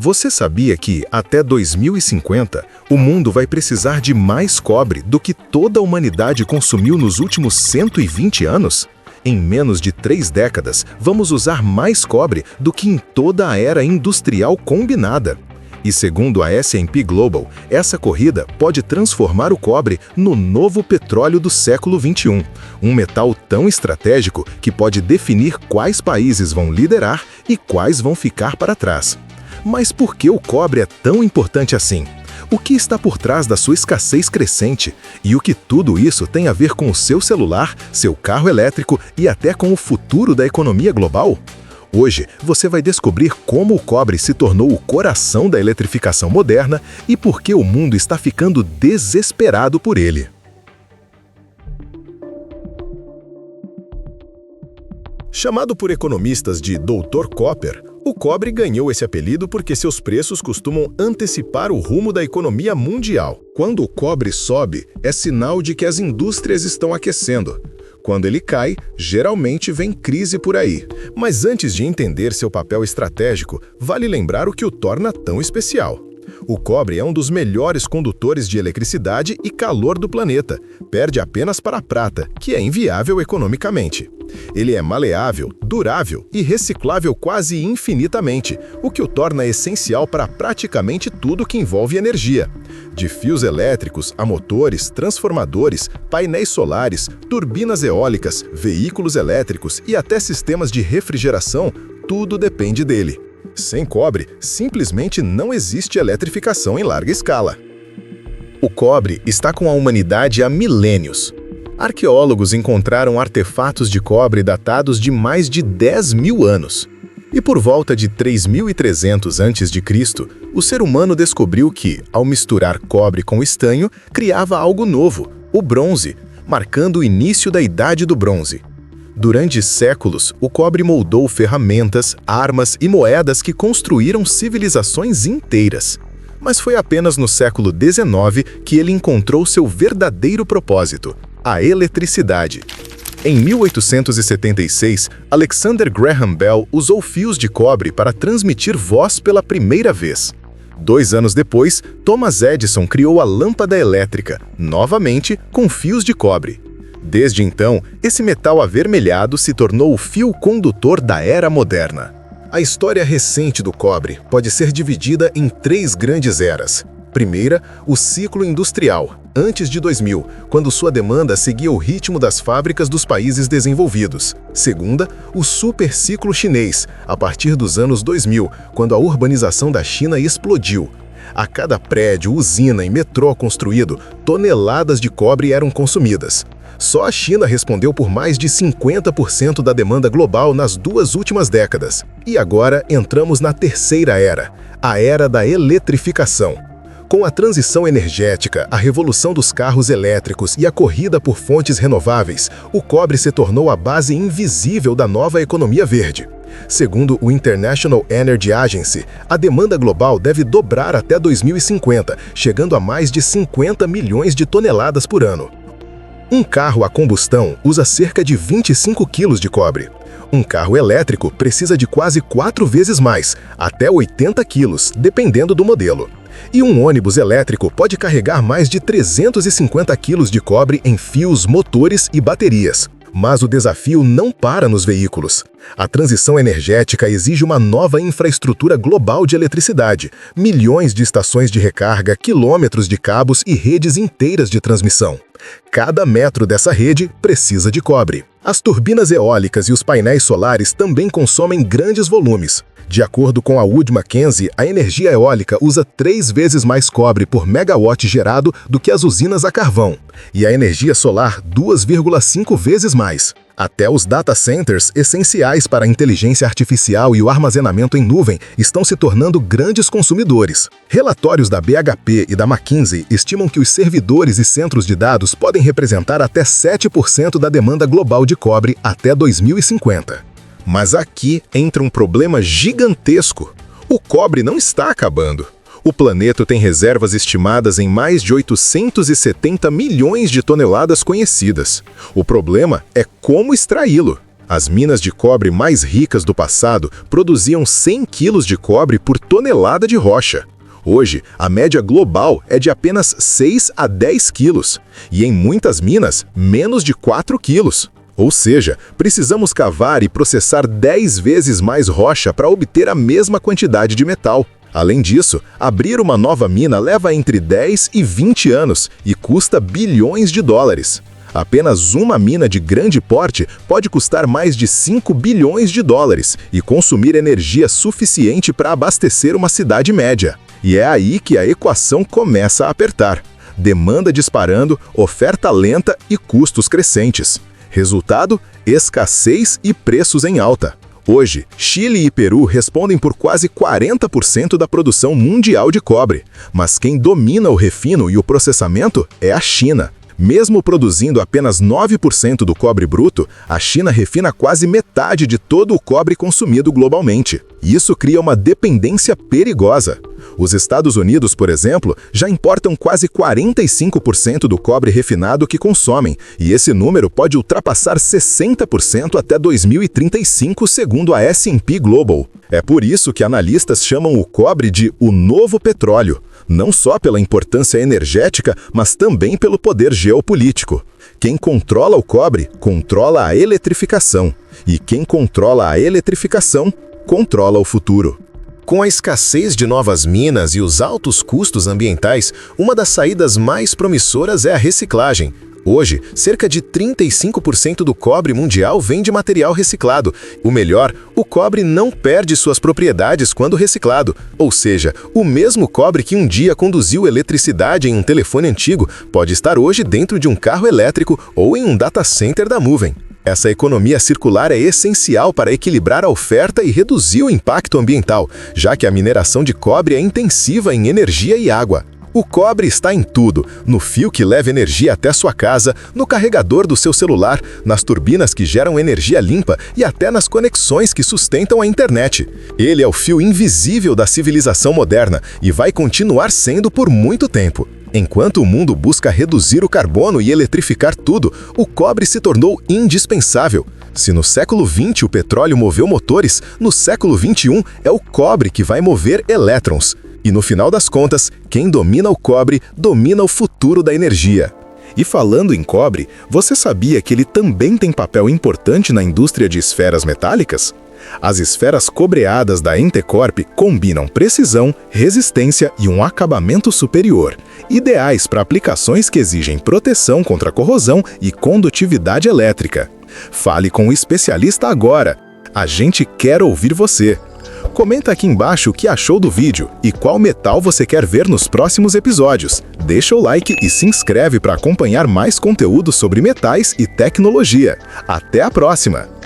Você sabia que, até 2050, o mundo vai precisar de mais cobre do que toda a humanidade consumiu nos últimos 120 anos? Em menos de 3 décadas, vamos usar mais cobre do que em toda a era industrial combinada. E segundo a S&P Global, essa corrida pode transformar o cobre no novo petróleo do século XXI, um metal tão estratégico que pode definir quais países vão liderar e quais vão ficar para trás. Mas por que o cobre é tão importante assim? O que está por trás da sua escassez crescente? E o que tudo isso tem a ver com o seu celular, seu carro elétrico e até com o futuro da economia global? Hoje, você vai descobrir como o cobre se tornou o coração da eletrificação moderna e por que o mundo está ficando desesperado por ele. Chamado por economistas de Dr. Copper, o cobre ganhou esse apelido porque seus preços costumam antecipar o rumo da economia mundial. Quando o cobre sobe, é sinal de que as indústrias estão aquecendo. Quando ele cai, geralmente vem crise por aí. Mas antes de entender seu papel estratégico, vale lembrar o que o torna tão especial. O cobre é um dos melhores condutores de eletricidade e calor do planeta. Perde apenas para a prata, que é inviável economicamente. Ele é maleável, durável e reciclável quase infinitamente, o que o torna essencial para praticamente tudo que envolve energia. De fios elétricos a motores, transformadores, painéis solares, turbinas eólicas, veículos elétricos e até sistemas de refrigeração, tudo depende dele. Sem cobre, simplesmente não existe eletrificação em larga escala. O cobre está com a humanidade há milênios. Arqueólogos encontraram artefatos de cobre datados de mais de 10.000 anos. E por volta de 3.300 a.C., o ser humano descobriu que, ao misturar cobre com estanho, criava algo novo, o bronze, marcando o início da Idade do Bronze. Durante séculos, o cobre moldou ferramentas, armas e moedas que construíram civilizações inteiras. Mas foi apenas no século XIX que ele encontrou seu verdadeiro propósito, a eletricidade. Em 1876, Alexander Graham Bell usou fios de cobre para transmitir voz pela primeira vez. 2 anos depois, Thomas Edison criou a lâmpada elétrica, novamente com fios de cobre. Desde então, esse metal avermelhado se tornou o fio condutor da era moderna. A história recente do cobre pode ser dividida em 3 grandes eras. Primeira, o ciclo industrial, antes de 2000, quando sua demanda seguia o ritmo das fábricas dos países desenvolvidos. Segunda, o superciclo chinês, a partir dos anos 2000, quando a urbanização da China explodiu. A cada prédio, usina e metrô construído, toneladas de cobre eram consumidas. Só a China respondeu por mais de 50% da demanda global nas 2 últimas décadas. E agora entramos na terceira era, a era da eletrificação. Com a transição energética, a revolução dos carros elétricos e a corrida por fontes renováveis, o cobre se tornou a base invisível da nova economia verde. Segundo o International Energy Agency, a demanda global deve dobrar até 2050, chegando a mais de 50 milhões de toneladas por ano. Um carro a combustão usa cerca de 25 quilos de cobre. Um carro elétrico precisa de quase 4 vezes mais, até 80 quilos, dependendo do modelo. E um ônibus elétrico pode carregar mais de 350 quilos de cobre em fios, motores e baterias. Mas o desafio não para nos veículos. A transição energética exige uma nova infraestrutura global de eletricidade, milhões de estações de recarga, quilômetros de cabos e redes inteiras de transmissão. Cada metro dessa rede precisa de cobre. As turbinas eólicas e os painéis solares também consomem grandes volumes. De acordo com a Wood Mackenzie, a energia eólica usa 3 vezes mais cobre por megawatt gerado do que as usinas a carvão, e a energia solar 2,5 vezes mais. Até os data centers, essenciais para a inteligência artificial e o armazenamento em nuvem, estão se tornando grandes consumidores. Relatórios da BHP e da McKinsey estimam que os servidores e centros de dados podem representar até 7% da demanda global de cobre até 2050. Mas aqui entra um problema gigantesco. O cobre não está acabando. O planeta tem reservas estimadas em mais de 870 milhões de toneladas conhecidas. O problema é como extraí-lo. As minas de cobre mais ricas do passado produziam 100 quilos de cobre por tonelada de rocha. Hoje, a média global é de apenas 6 a 10 quilos, e em muitas minas, menos de 4 quilos. Ou seja, precisamos cavar e processar 10 vezes mais rocha para obter a mesma quantidade de metal. Além disso, abrir uma nova mina leva entre 10 e 20 anos e custa bilhões de dólares. Apenas uma mina de grande porte pode custar mais de 5 bilhões de dólares e consumir energia suficiente para abastecer uma cidade média. E é aí que a equação começa a apertar. Demanda disparando, oferta lenta e custos crescentes. Resultado: escassez e preços em alta. Hoje, Chile e Peru respondem por quase 40% da produção mundial de cobre, mas quem domina o refino e o processamento é a China. Mesmo produzindo apenas 9% do cobre bruto, a China refina quase metade de todo o cobre consumido globalmente. Isso cria uma dependência perigosa. Os Estados Unidos, por exemplo, já importam quase 45% do cobre refinado que consomem, e esse número pode ultrapassar 60% até 2035, segundo a S&P Global. É por isso que analistas chamam o cobre de o novo petróleo, não só pela importância energética, mas também pelo poder geopolítico. Quem controla o cobre, controla a eletrificação. E quem controla a eletrificação, controla o futuro. Com a escassez de novas minas e os altos custos ambientais, uma das saídas mais promissoras é a reciclagem. Hoje, cerca de 35% do cobre mundial vem de material reciclado. O melhor, o cobre não perde suas propriedades quando reciclado. Ou seja, o mesmo cobre que um dia conduziu eletricidade em um telefone antigo pode estar hoje dentro de um carro elétrico ou em um data center da nuvem. Essa economia circular é essencial para equilibrar a oferta e reduzir o impacto ambiental, já que a mineração de cobre é intensiva em energia e água. O cobre está em tudo, no fio que leva energia até sua casa, no carregador do seu celular, nas turbinas que geram energia limpa e até nas conexões que sustentam a internet. Ele é o fio invisível da civilização moderna e vai continuar sendo por muito tempo. Enquanto o mundo busca reduzir o carbono e eletrificar tudo, o cobre se tornou indispensável. Se no século XX o petróleo moveu motores, no século XXI é o cobre que vai mover elétrons. E no final das contas, quem domina o cobre, domina o futuro da energia. E falando em cobre, você sabia que ele também tem papel importante na indústria de esferas metálicas? As esferas cobreadas da Entecorp combinam precisão, resistência e um acabamento superior, ideais para aplicações que exigem proteção contra corrosão e condutividade elétrica. Fale com o especialista agora. A gente quer ouvir você. Comenta aqui embaixo o que achou do vídeo e qual metal você quer ver nos próximos episódios. Deixa o like e se inscreve para acompanhar mais conteúdo sobre metais e tecnologia. Até a próxima!